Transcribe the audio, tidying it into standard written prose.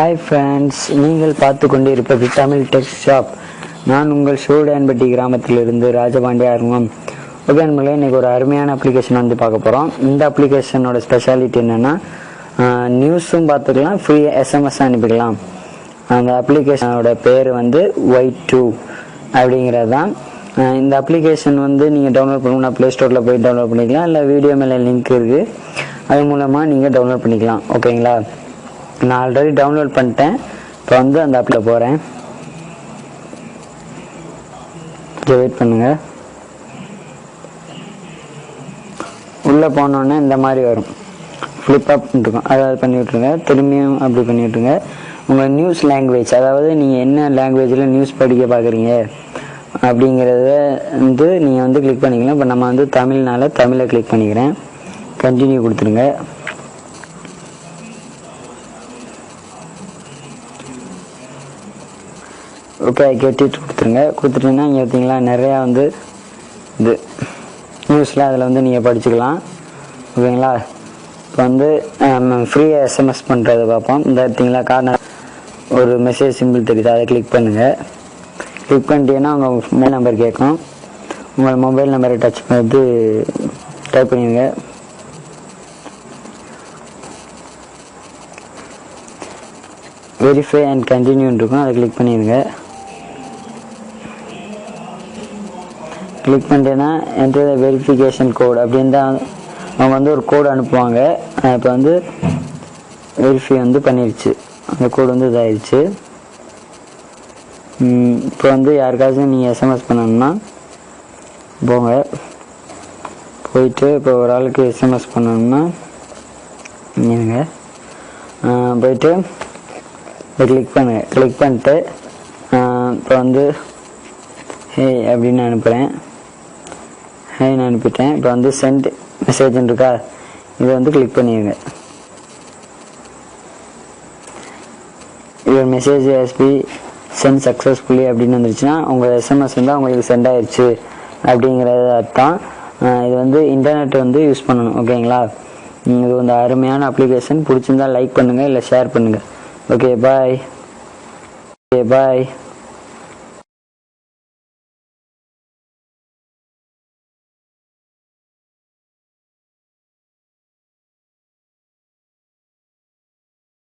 Hi friends, நீங்கள் பார்த்து கொண்டு இருப்பது தமிழ் டெக் ஷாப். நான் உங்கள் சூடான்பட்டி கிராமத்திலிருந்து ராஜபாண்டிய அருமம். ஓகே நண்பர்களே, இன்றைக்கி ஒரு அருமையான அப்ளிகேஷன் வந்து பார்க்க போகிறோம். இந்த அப்ளிகேஷனோட ஸ்பெஷாலிட்டி என்னென்னா, நியூஸும் பார்த்துக்கலாம், ஃப்ரீ எஸ்எம்எஸ் அனுப்பிக்கலாம். அந்த அப்ளிகேஷனோட பேர் வந்து Y2 அப்படிங்கிறது தான். இந்த அப்ளிகேஷன் வந்து நீங்கள் டவுன்லோட் பண்ணணும்னா ப்ளே ஸ்டோரில் போய் டவுன்லோட் பண்ணிக்கலாம், இல்லை வீடியோ மேலே லிங்க் இருக்குது, அது மூலமாக நீங்கள் டவுன்லோட் பண்ணிக்கலாம். ஓகேங்களா, நான் ஆல்ரெடி டவுன்லோட் பண்ணிட்டேன். இப்போ வந்து அந்த ஆப்பில் போகிறேன். வெயிட் பண்ணுங்க. உள்ளே போனோடனே இந்த மாதிரி வரும், ஃப்ளிப்அப் இருக்கும், அதாவது பண்ணி விட்ருங்க. திரும்பியும் அப்படி பண்ணி விட்ருங்க. உங்கள் நியூஸ் லாங்குவேஜ், அதாவது நீங்கள் என்ன லாங்குவேஜில் நியூஸ் படிக்க பார்க்குறீங்க அப்படிங்கிறத வந்து நீங்கள் வந்து கிளிக் பண்ணிக்கலாம். இப்போ நம்ம வந்து தமிழ்னால தமிழை கிளிக் பண்ணிக்கிறேன். கண்டினியூ கொடுத்துருங்க. ஓகே, கேட்டுட்டு கொடுத்துருங்க. கொடுத்துட்டிங்கன்னா இங்கே பார்த்தீங்களா, நிறையா வந்து இது நியூஸில் அதில் வந்து நீங்கள் படிச்சுக்கலாம். ஓகேங்களா, இப்போ வந்து ஃப்ரீயாக எஸ்எம்எஸ் பண்ணுறது பார்ப்போம். இந்த பார்த்தீங்களா, கார்னர் ஒரு மெசேஜ் சிம்பிள் தெரியுது, அதை கிளிக் பண்ணுங்கள். கிளிக் பண்ணிட்டீங்கன்னா உங்கள் மொபைல் நம்பர் கேட்கும். உங்கள் மொபைல் நம்பரை டச் பண்ணி டைப் பண்ணிடுங்க. வெரிஃபை அண்ட் கண்டினியூன்னு இருக்கும், அதை கிளிக் பண்ணிடுங்க. கிளிக் பண்ணிட்டேன்னா என்ட்ரி வெரிஃபிகேஷன் கோட் அப்படின்னு தான் அவங்க வந்து ஒரு கோடு அனுப்புவாங்க. இப்போ வந்து வெரிஃபை வந்து பண்ணிடுச்சு, அந்த கோடு வந்து இதாகிடுச்சு. இப்போ வந்து யாருக்காச்சும் நீங்கள் எஸ்எம்எஸ் பண்ணணும்னா போங்க. போயிட்டு இப்போ ஒரு ஆளுக்கு எஸ்எம்எஸ் பண்ணணும்னா இருங்க, போயிட்டு கிளிக் பண்ணுங்கள். கிளிக் பண்ணிட்டு இப்போ வந்து ஹே அப்படின்னு அனுப்புகிறேன். நான் அனுப்பிட்டேன். இப்போ வந்து சென்ட் மெசேஜ்னு இருக்கா, இதை வந்து கிளிக் பண்ணிடுங்க. Your message has been sent successfully அப்படின்னு வந்துருச்சுன்னா உங்கள் எஸ்எம்எஸ் வந்து அவங்களுக்கு சென்ட் ஆயிடுச்சு அப்படிங்கிறது அர்த்தம். இது வந்து இன்டர்நெட் வந்து யூஸ் பண்ணணும். ஓகேங்களா, இது வந்து அருமையான அப்ளிகேஷன். பிடிச்சிருந்தா லைக் பண்ணுங்கள், இல்லை ஷேர் பண்ணுங்கள். Okay bye.